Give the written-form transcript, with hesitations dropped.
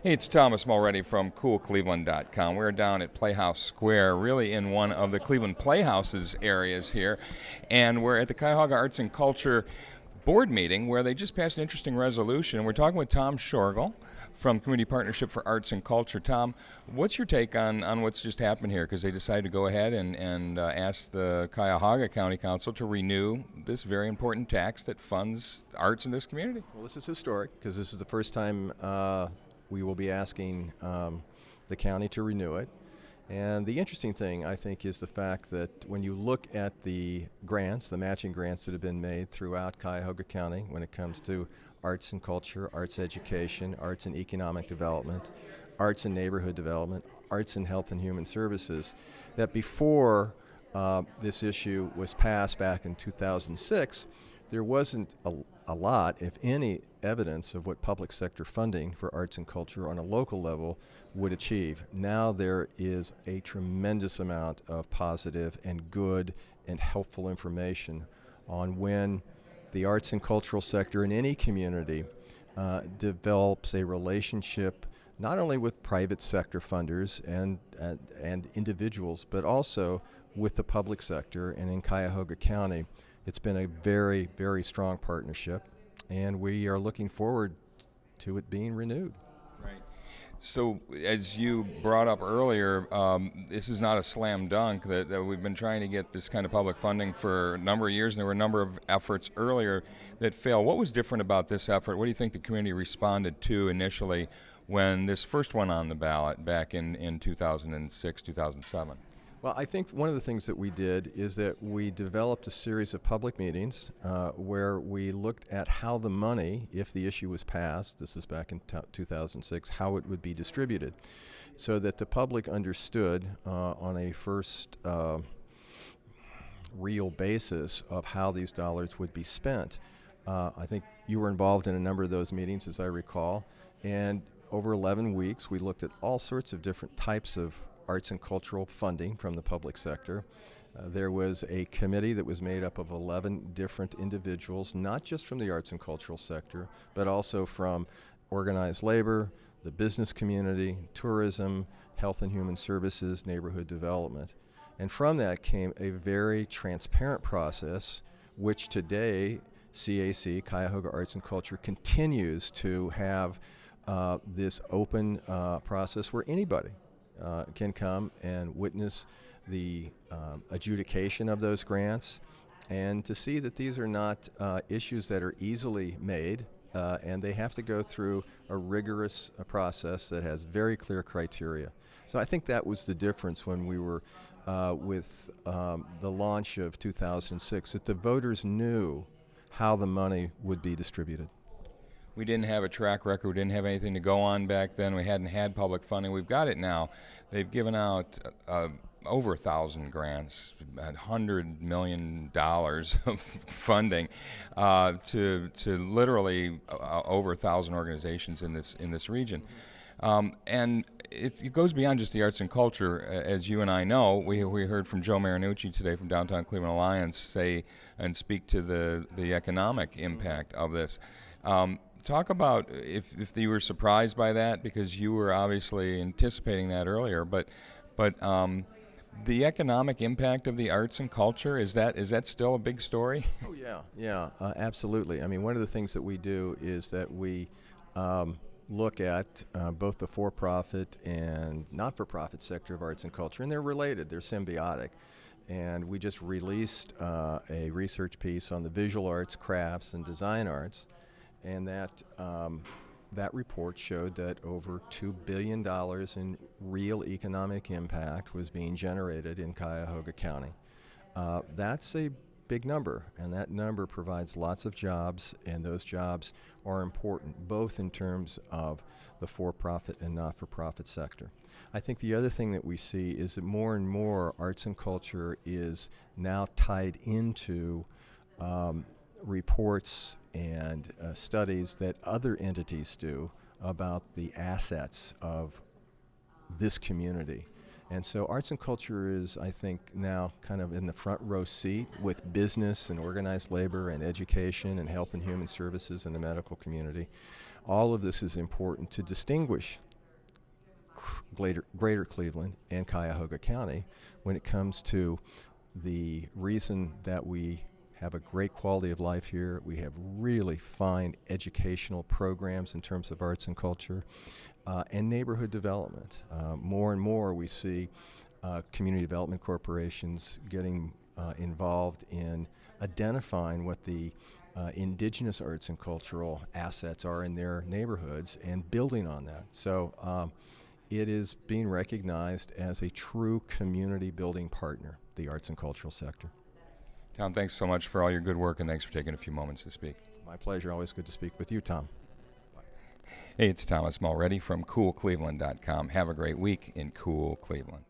Hey, it's Thomas Mulready from CoolCleveland.com. We're down at Playhouse Square, really in one of the Cleveland Playhouse's areas here, and we're at the Cuyahoga Arts and Culture board meeting where they just passed an interesting resolution. We're talking with Tom Schorgl from Community Partnership for Arts and Culture. Tom, what's your take on what's just happened here? Because they decided to go ahead and ask the Cuyahoga County Council to renew this very important tax that funds arts in this community. Well, this is historic because this is the first time we will be asking the county to renew it. And the interesting thing, I think, is the fact that when you look at the grants, the matching grants that have been made throughout Cuyahoga County when it comes to arts and culture, arts education, arts and economic development, arts and neighborhood development, arts and health and human services, that before this issue was passed back in 2006, there wasn't a lot, if any, evidence of what public sector funding for arts and culture on a local level would achieve. Now there is a tremendous amount of positive and good and helpful information on when the arts and cultural sector in any community develops a relationship not only with private sector funders and individuals, but also with the public sector. And in Cuyahoga County, it's been a very, very strong partnership, and we are looking forward to it being renewed. Right. So, as you brought up earlier, this is not a slam dunk, that we've been trying to get this kind of public funding for a number of years, and there were a number of efforts earlier that failed. What was different about this effort? What do you think the community responded to initially when this first went on the ballot back in 2006, 2007? Well, I think one of the things that we did is that we developed a series of public meetings where we looked at how the money, if the issue was passed, this is back in 2006, how it would be distributed, so that the public understood on a first real basis of how these dollars would be spent. I think you were involved in a number of those meetings, as I recall, and over 11 weeks we looked at all sorts of different types of arts and cultural funding from the public sector. There was a committee that was made up of 11 different individuals, not just from the arts and cultural sector, but also from organized labor, the business community, tourism, health and human services, neighborhood development. And from that came a very transparent process, which today CAC, Cuyahoga Arts and Culture, continues to have this open process where anybody can come and witness the adjudication of those grants, and to see that these are not issues that are easily made, and they have to go through a rigorous process that has very clear criteria. So I think that was the difference when we were with the launch of 2006, that the voters knew how the money would be distributed. We didn't have a track record. We didn't have anything to go on back then. We hadn't had public funding. We've got it now. They've given out over 1,000 grants, $100 million of funding to literally over 1,000 organizations in this region. And it goes beyond just the arts and culture. As you and I know, we heard from Joe Marinucci today from Downtown Cleveland Alliance say and speak to the economic impact of this. Talk about if you were surprised by that, because you were obviously anticipating that earlier, but the economic impact of the arts and culture, is that still a big story? Oh yeah, absolutely. I mean, one of the things that we do is that we look at both the for-profit and not-for-profit sector of arts and culture, and they're related, they're symbiotic. And we just released a research piece on the visual arts, crafts, and design arts. And that report showed that over $2 billion in real economic impact was being generated in Cuyahoga County. That's a big number, and that number provides lots of jobs, and those jobs are important, both in terms of the for-profit and not-for-profit sector. I think the other thing that we see is that more and more arts and culture is now tied into reports and studies that other entities do about the assets of this community. And so arts and culture is, I think, now kind of in the front row seat with business and organized labor and education and health and human services and the medical community. All of this is important to distinguish Greater Cleveland and Cuyahoga County when it comes to the reason that we have a great quality of life here. We have really fine educational programs in terms of arts and culture and neighborhood development. More and more we see community development corporations getting involved in identifying what the indigenous arts and cultural assets are in their neighborhoods and building on that. So it is being recognized as a true community building partner, the arts and cultural sector. Tom, thanks so much for all your good work, and thanks for taking a few moments to speak. My pleasure. Always good to speak with you, Tom. Hey, it's Thomas Mulready from CoolCleveland.com. Have a great week in Cool Cleveland.